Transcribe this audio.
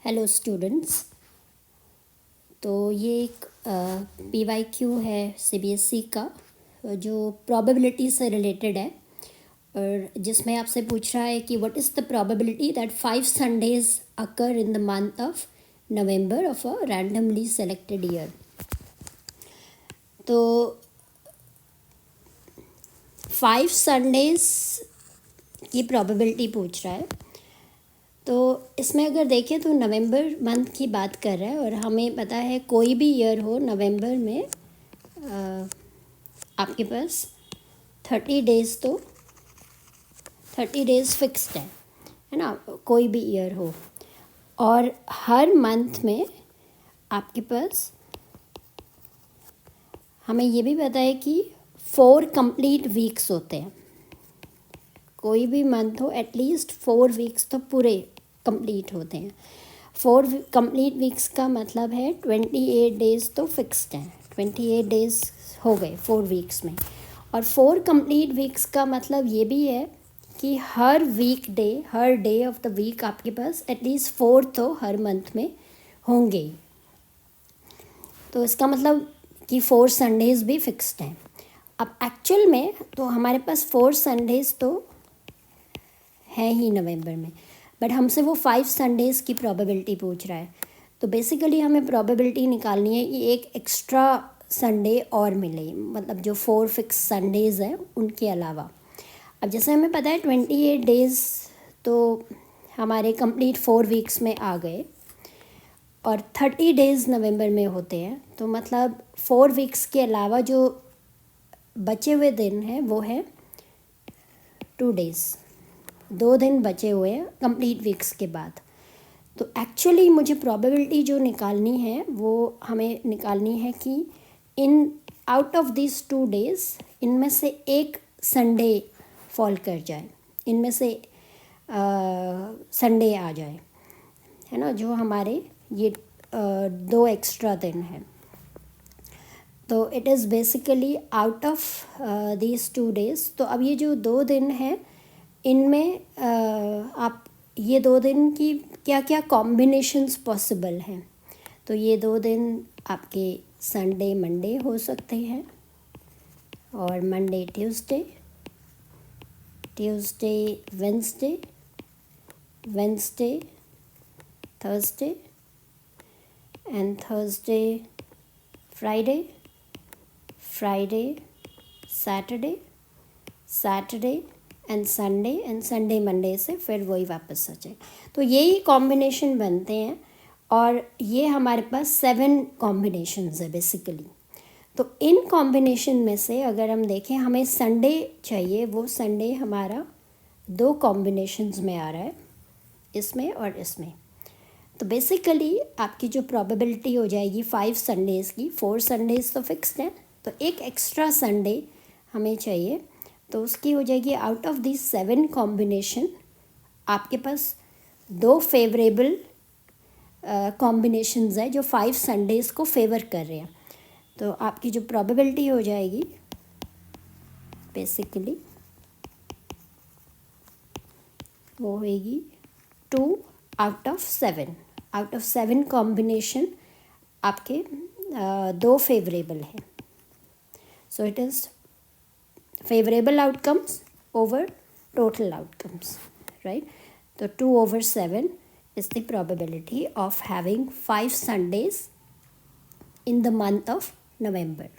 Hello students. तो ये एक PYQ है CBSE का, जो प्रोबेबिलिटी से रिलेटेड है और जिसमें आपसे पूछ रहा है कि what is the probability that 5 Sundays occur in the month of November of a randomly selected year. तो 5 संडेज की प्रोबेबिलिटी पूछ रहा है। तो इसमें अगर देखें तो नवंबर मंथ की बात कर रहा है और हमें पता है कोई भी ईयर हो नवंबर में आपके पास 30 डेज़ फिक्स्ड है ना, कोई भी ईयर हो। और हर मंथ में आपके पास हमें ये भी पता है कि 4 कंप्लीट वीक्स होते हैं। कोई भी मंथ हो एटलीस्ट 4 वीक्स तो पूरे कंप्लीट होते हैं। 4 कंप्लीट वीक्स का मतलब है 28 डेज़ तो फिक्स्ड हैं। 28 डेज़ हो गए 4 वीक्स में। और 4 कंप्लीट वीक्स का मतलब ये भी है कि हर डे ऑफ द वीक आपके पास एटलीस्ट 4 तो हर मंथ में होंगे। तो इसका मतलब कि 4 संडेज़ भी फिक्स्ड हैं। अब एक्चुअल में तो हमारे पास 4 संडेज़ तो है ही नवंबर में, बट हमसे वो 5 संडेज़ की प्रोबेबिलिटी पूछ रहा है। तो बेसिकली हमें प्रोबेबिलिटी निकालनी है कि एक एक्स्ट्रा संडे और मिले, मतलब जो 4 फिक्स संडेज़ हैं उनके अलावा। अब जैसे हमें पता है 28 डेज़ तो हमारे कंप्लीट 4 वीक्स में आ गए और 30 डेज़ नवंबर में होते हैं। तो मतलब 4 वीक्स के अलावा जो बचे हुए दिन हैं वो है 2 डेज़, 2 दिन बचे हुए हैं कंप्लीट वीक्स के बाद। तो एक्चुअली मुझे प्रोबेबिलिटी जो निकालनी है वो हमें निकालनी है कि in out of this 2 days इनमें से एक संडे फॉल कर जाए, इनमें से संडे आ जाए, है ना, जो हमारे ये 2 एक्स्ट्रा दिन हैं। तो it is basically out of these 2 days. तो अब ये जो 2 दिन हैं इनमें आप ये 2 दिन की क्या क्या कॉम्बिनेशंस पॉसिबल हैं। तो ये 2 दिन आपके संडे मंडे हो सकते हैं और Monday Tuesday, Tuesday Wednesday, Wednesday Thursday and Thursday Friday, Friday Saturday, Saturday and Sunday Monday से फिर वही वापस आ जाए। तो यही कॉम्बिनेशन बनते हैं और ये हमारे पास 7 कॉम्बिनेशंस है बेसिकली। तो इन कॉम्बिनेशन में से अगर हम देखें हमें संडे चाहिए, वो संडे हमारा 2 कॉम्बिनेशंस में आ रहा है, इसमें और इसमें। तो बेसिकली आपकी जो प्रोबेबिलिटी हो जाएगी 5 संडेज़ की, 4 संडेज़ तो फिक्स्ड हैं, तो एक एक्स्ट्रा संडे हमें चाहिए। तो उसकी हो जाएगी आउट ऑफ दिस 7 कॉम्बिनेशन आपके पास 2 फेवरेबल कॉम्बिनेशंस है जो 5 संडेज़ को फेवर कर रहे हैं। तो आपकी जो प्रोबेबिलिटी हो जाएगी बेसिकली वो होएगी 2 आउट ऑफ 7 कॉम्बिनेशन आपके 2 फेवरेबल हैं। So it is favorable outcomes over total outcomes, right? So 2/7 is the probability of having 5 Sundays in the month of November.